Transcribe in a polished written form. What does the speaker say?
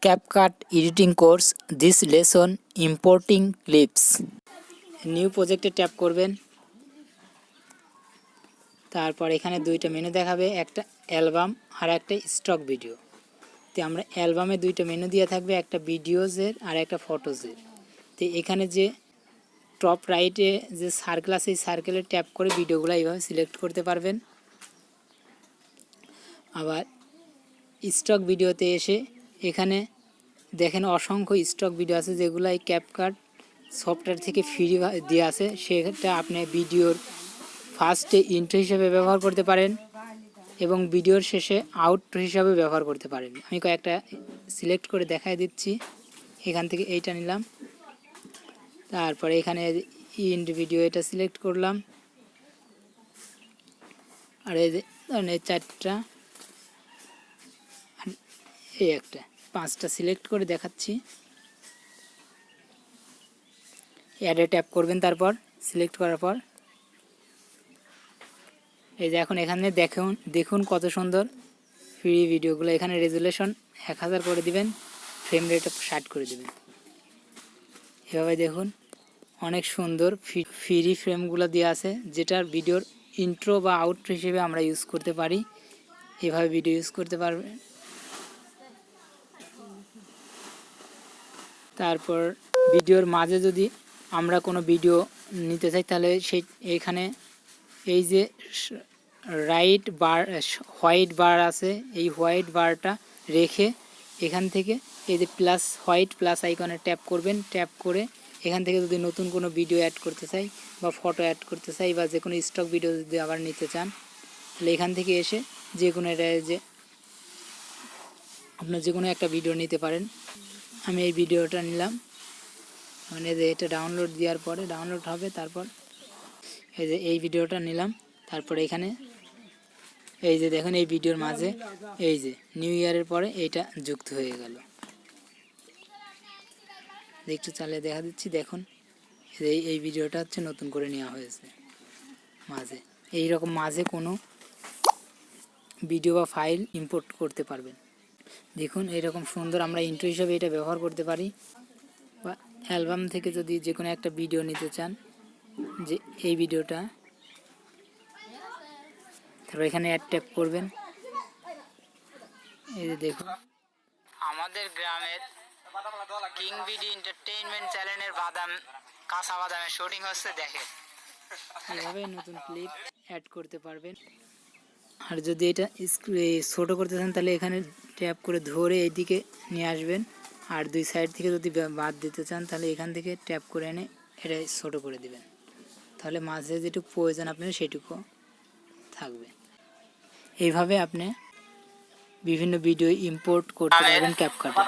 CapCut editing course this lesson importing clips new প্রজেক্টে tap করবেন। তারপর এখানে দুইটা মেনু দেখাবে, একটা অ্যালবাম আর একটা স্টক ভিডিও। তো আমরা অ্যালবামে দুইটা মেনু দিয়ে থাকবে, একটা ভিডিওজের আর একটা ফটোজের। তো এখানে যে টপ রাইটে যে সার্কেল আছে এই সার্কেলে ট্যাপ করে ভিডিওগুলো এইভাবে সিলেক্ট করতে পারবেন। আবার স্টক ভিডিওতে এসে এখানে দেখেন অসংখ্য স্টক ভিডিও আছে যেগুলো এই ক্যাপকাট সফটওয়্যার থেকে ফ্রি দিয়ে আছে। সেটা আপনি ভিডিওর ফার্স্টে ইন্ট্রো হিসেবে ব্যবহার করতে পারেন এবং ভিডিওর শেষে আউটরো হিসাবে ব্যবহার করতে পারেন। আমি কয়েকটা সিলেক্ট করে দেখাই দিচ্ছি। এখান থেকে এইটা নিলাম, তারপরে এখানে ইন্ড ভিডিও এটা সিলেক্ট করলাম, আর এই যে এই চারটা এই একটা পাঁচটা সিলেক্ট করে দেখাচ্ছি। অ্যাডে ট্যাপ করবেন, তারপর সিলেক্ট করার পর এই যে এখন এখানে দেখুন কত সুন্দর ফ্রি ভিডিওগুলো। এখানে রেজুলেশন 1000 করে দিবেন, ফ্রেম রেট 60 করে দিবেন। এভাবে দেখুন অনেক সুন্দর ফ্রি ফ্রেমগুলো দেওয়া আছে, যেটার ভিডিওর ইন্ট্রো বা আউটরো হিসেবে আমরা ইউজ করতে পারি। এভাবে ভিডিও ইউজ করতে পারবেন। তারপর ভিডিওর মাঝে যদি আমরা কোনো ভিডিও নিতে চাই তাহলে এইখানে এই যে রাইট বার হোয়াইট বার আছে, এই হোয়াইট বারটা রেখে এখান থেকে এই যে হোয়াইট প্লাস আইকনে ট্যাপ করবেন। ট্যাপ করে এখান থেকে যদি নতুন কোনো ভিডিও অ্যাড করতে চাই বা ফটো অ্যাড করতে চাই বা যে কোনো স্টক ভিডিও যদি আবার নিতে চান তাহলে এখান থেকে এসে যে কোনো এটা যে আপনার যে কোনো একটা ভিডিও নিতে পারেন। আমি এই ভিডিওটা নিলাম, মানে যে এটা ডাউনলোড দেওয়ার পরে ডাউনলোড হবে। তারপর এই যে এই ভিডিওটা নিলাম, তারপর এখানে এই যে দেখুন এই ভিডিওর মাঝে এই যে নিউ ইয়ারের পরে এইটা যুক্ত হয়ে গেল। একটু চালিয়ে দেখা দিচ্ছি, দেখুন এই ভিডিওটা হচ্ছে নতুন করে নেওয়া হয়েছে। মাঝে এই রকম মাঝে কোনো ভিডিও বা ফাইল ইম্পোর্ট করতে পারবেন। দেখুন এইরকম সুন্দর আমরা ইন্ট্রো হিসাবে এটা ব্যবহার করতে পারি, বা অ্যালবাম থেকে যদি যে কোনো একটা ভিডিও নিতে চান, যে এই ভিডিওটা, তারপর এখানে অ্যাড ট্যাপ করবেন। এই যে দেখুন আমাদের গ্রামের কিং বিডি এন্টারটেইনমেন্ট চ্যানেলের কাঁচা বাদামের শুটিং হচ্ছে, দেখেন এভাবে নতুন ক্লিপ অ্যাড করতে পারবেন। আর যদি এটা ছোটো করতে চান তাহলে এখানে ট্যাপ করে ধরে এইদিকে নিয়ে আসবেন, আর দুই সাইড থেকে যদি বাদ দিতে চান তাহলে এখান থেকে ট্যাপ করে এনে এটা ছোটো করে দিবেন, তাহলে মাঝে যেটুকু প্রয়োজন আপনার সেটুকু থাকবে। এইভাবে আপনি বিভিন্ন ভিডিও ইম্পোর্ট করতে পারবেন ক্যাপকাটে।